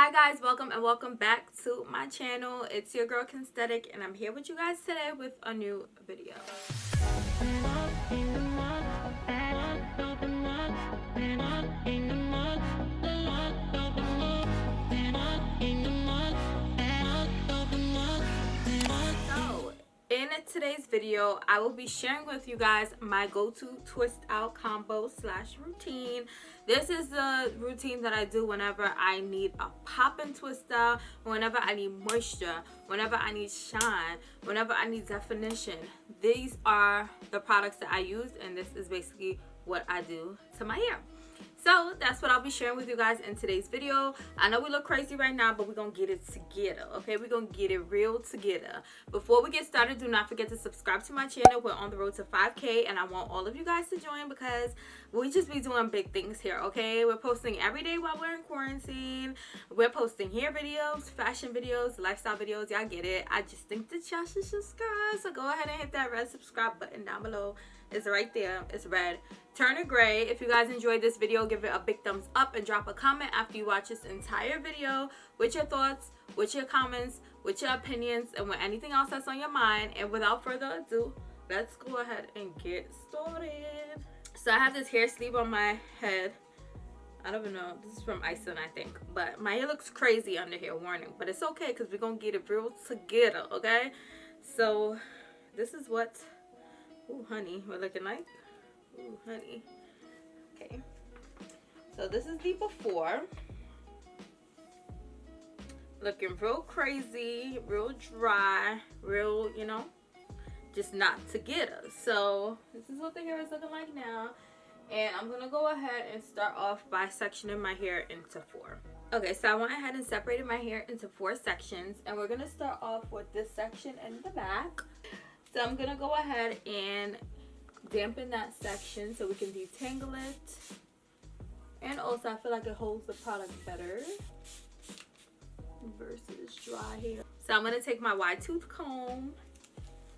Hi guys, welcome back to my channel. It's your girl Kensthetic, and I'm here with you guys today with a new video. So in today's video, I will be sharing with you guys my go-to twist out combo / routine. This is the routine that I do whenever I need a pop-in twist out, whenever I need moisture, whenever I need shine, whenever I need definition. These are the products that I use, and this is basically what I do to my hair. So that's what I'll be sharing with you guys in today's video. I know we look crazy right now, but we're gonna get it together, okay? We're gonna get it real together. Before we get started, do not forget to subscribe to my channel. We're on the road to 5K, and I want all of you guys to join because we just be doing big things here, okay? We're posting every day while we're in quarantine. We're posting hair videos, fashion videos, lifestyle videos. Y'all get it. I just think that y'all should subscribe. So go ahead and hit that red subscribe button down below. It's right there. It's red. Turn it gray. If you guys enjoyed this video, give it a big thumbs up and drop a comment after you watch this entire video with your thoughts, with your comments, with your opinions, and with anything else that's on your mind. And without further ado, let's go ahead and get started. So I have this hair sleeve on my head. I don't even know. This is from Iceland, I think. But my hair looks crazy under here, warning. But it's okay because we're going to get it real together, okay? So this is what... Ooh, honey, we're looking like. Ooh, honey. Okay. So this is the before. Looking real crazy, real dry, real, you know, just not together. So this is what the hair is looking like now. And I'm going to go ahead and start off by sectioning my hair into 4. Okay, so I went ahead and separated my hair into 4 sections. And we're going to start off with this section in the back. So I'm going to go ahead and dampen that section so we can detangle it. And also I feel like it holds the product better versus dry hair. So I'm going to take my wide tooth comb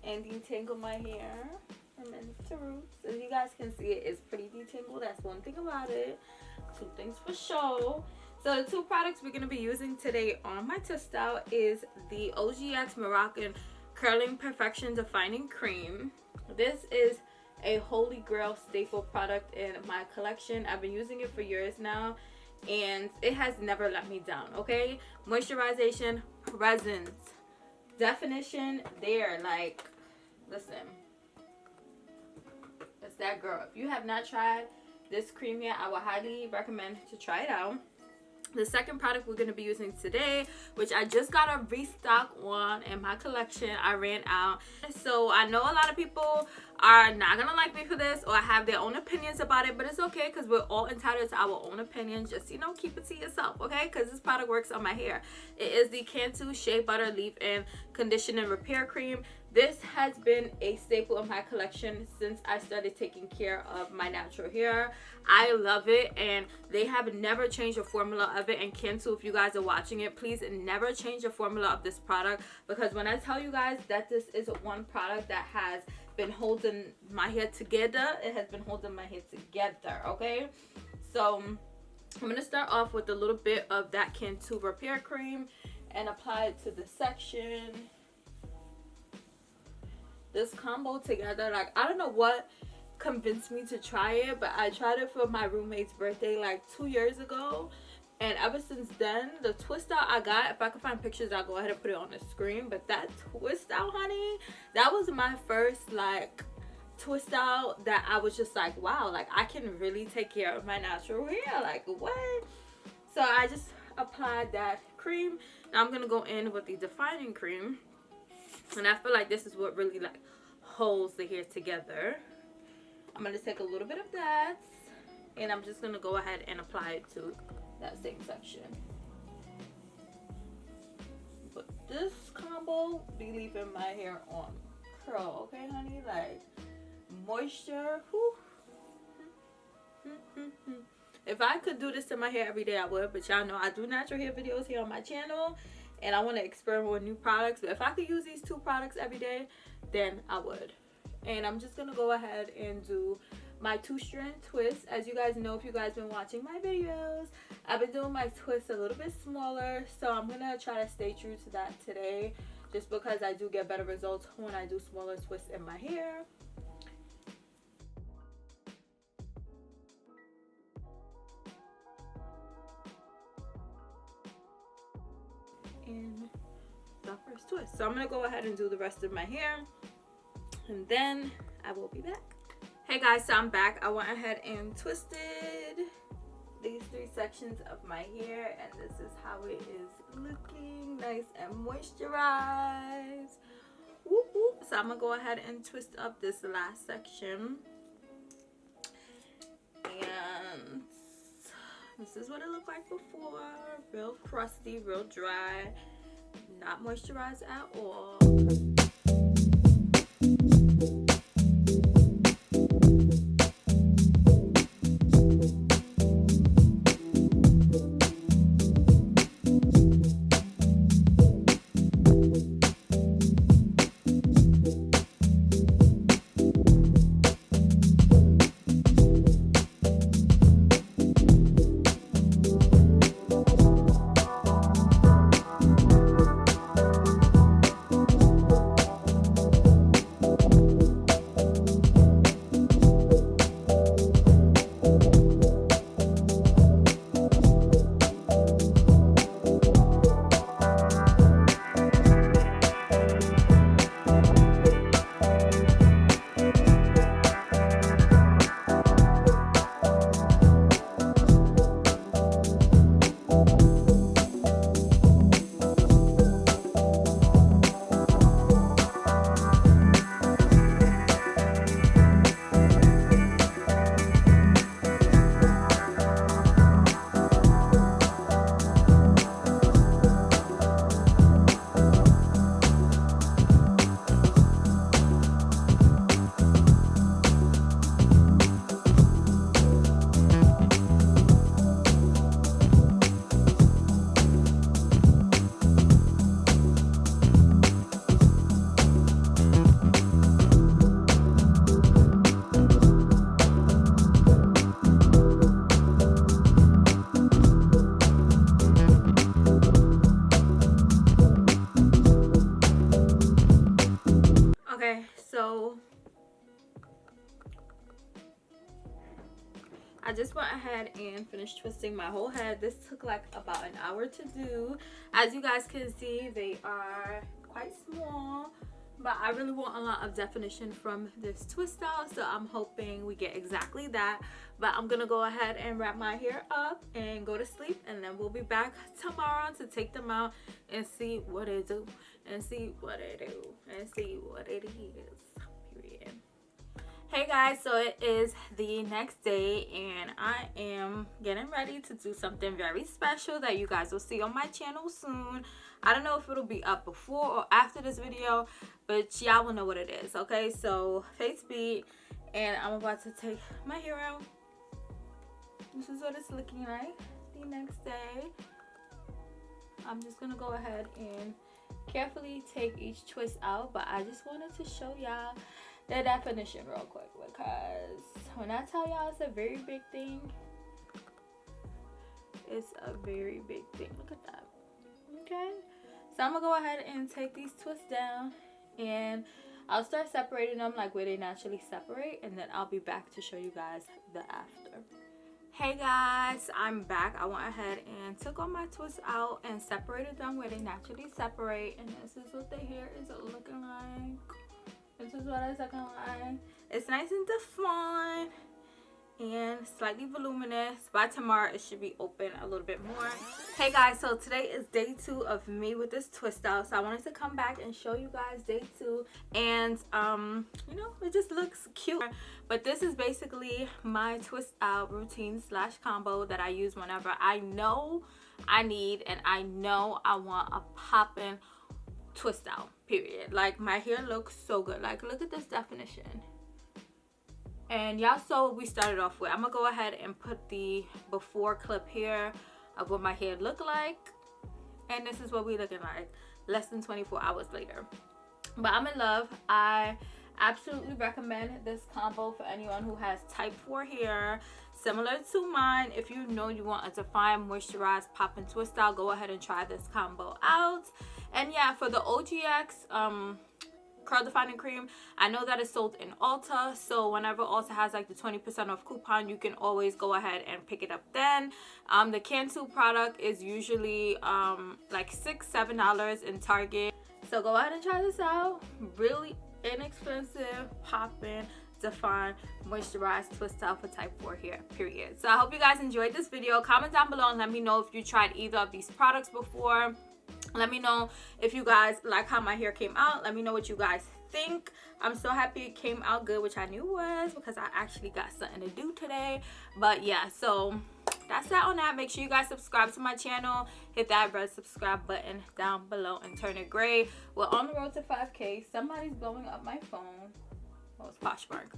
and detangle my hair from ends to roots. As you guys can see, it is pretty detangled. That's one thing about it. 2 things for sure. So the 2 products we're going to be using today on my twist out is the OGX Moroccan Curling Perfection Defining Cream. This is a holy grail staple product in my collection. I've been using it for years now and it has never let me down, okay? Moisturization, presence, definition there. Like, listen, it's that girl. If you have not tried this cream yet, I would highly recommend to try it out. The second product we're going to be using today, which I just got a restock on in my collection. I ran out. So I know a lot of people are not going to like me for this or have their own opinions about it. But it's okay because we're all entitled to our own opinions. Just, you know, keep it to yourself, okay? Because this product works on my hair. It is the Cantu Shea Butter Leave-In Condition and Repair Cream. This has been a staple in my collection since I started taking care of my natural hair. I love it, and they have never changed the formula of it. And Cantu, if you guys are watching it, please never change the formula of this product, because when I tell you guys that this is one product that has been holding my hair together, it has been holding my hair together, okay? So I'm going to start off with a little bit of that Cantu Repair Cream and apply it to the section. This combo together, like, I don't know what convinced me to try it, but I tried it for my roommate's birthday like 2 years ago, and ever since then, the twist out I got, if I can find pictures, I'll go ahead and put it on the screen. But that twist out, honey, that was my first like twist out that I was just like, wow, like I can really take care of my natural hair, like what? So I just applied that cream. Now I'm gonna go in with the defining cream. And I feel like this is what really like holds the hair together. I'm going to take a little bit of that, and I'm just going to go ahead and apply it to that same section. But this combo be leaving my hair on curl, okay, honey? Like, moisture. Whew. If I could do this to my hair every day, I would. But y'all know I do natural hair videos here on my channel, and I want to experiment with new products. But if I could use these 2 products every day, then I would. And I'm just going to go ahead and do my 2-strand twist. As you guys know, if you guys been watching my videos, I've been doing my twists a little bit smaller, so I'm gonna try to stay true to that today, just because I do get better results when I do smaller twists in my hair. And the first twist. So I'm gonna go ahead and do the rest of my hair, and then I will be back. Hey guys, so I'm back. I went ahead and twisted these 3 sections of my hair, and this is how it is looking, nice and moisturized. Whoop, whoop. So I'm gonna go ahead and twist up this last section, and this is what it looked like before. Real crusty, real dry, not moisturized at all. Okay, so I just went ahead and finished twisting my whole head. This took like about an hour to do. As you guys can see, they are quite small, but I really want a lot of definition from this twist out, so I'm hoping we get exactly that. But I'm gonna go ahead and wrap my hair up and go to sleep, and then we'll be back tomorrow to take them out and see what it do, and see what it do, and see what it is. Period. Hey guys, so it is the next day, and I am getting ready to do something very special that you guys will see on my channel soon. I don't know if it'll be up before or after this video, but y'all will know what it is. Okay, so face beat, and I'm about to take my hair out. This is what it's looking like the next day. I'm just gonna go ahead and carefully take each twist out, but I just wanted to show y'all the definition real quick, because when I tell y'all it's a very big thing, it's a very big thing. Look at that. Okay, so I'm gonna go ahead and take these twists down, and I'll start separating them like where they naturally separate, and then I'll be back to show you guys the after. Hey guys, I'm back. I went ahead and took all my twists out and separated them where they naturally separate, and this is what the hair is looking like. This is what it's looking like. It's nice and defined and slightly voluminous. By tomorrow it should be open a little bit more. Hey guys, so today is day 2 of me with this twist out, so I wanted to come back and show you guys day 2, and you know, it just looks cute. But this is basically my twist out routine slash combo that I use whenever I know I need and I know I want a poppin' twist out, period. Like, my hair looks so good. Like, look at this definition. And y'all saw what we started off with. I'm gonna go ahead and put the before clip here of what my hair looked like, and this is what we looking like less than 24 hours later. But I'm in love. I Absolutely recommend this combo for anyone who has type 4 hair similar to mine. If you know you want a defined, moisturized, pop and twist style, go ahead and try this combo out. And yeah, for the OGX curl defining cream, I know that it's sold in Ulta, so whenever Ulta has like the 20% off coupon, you can always go ahead and pick it up then. The Cantu product is usually like $6-7 in Target, so go ahead and try this out. Really inexpensive, popping, define, moisturized twist style for type 4 hair, period. So I hope you guys enjoyed this video. Comment down below and let me know if you tried either of these products before. Let me know if you guys like how my hair came out. Let me know what you guys think. I'm so happy it came out good, which I knew was because I actually got something to do today. But yeah, so that's that on that. Make sure you guys subscribe to my channel. Hit that red subscribe button down below and turn it gray. We're on the road to 5K. Somebody's blowing up my phone. Oh, it's Poshmark.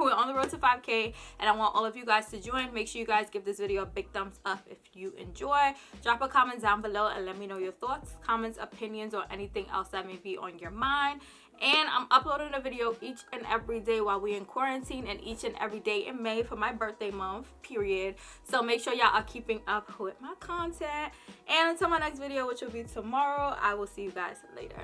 We're on the road to 5K, and I want all of you guys to join. Make sure you guys give this video a big thumbs up if you enjoy. Drop a comment down below and let me know your thoughts, comments, opinions, or anything else that may be on your mind. And I'm uploading a video each and every day while we're in quarantine, and each and every day in May for my birthday month, period. So make sure y'all are keeping up with my content. And until my next video, which will be tomorrow, I will see you guys later.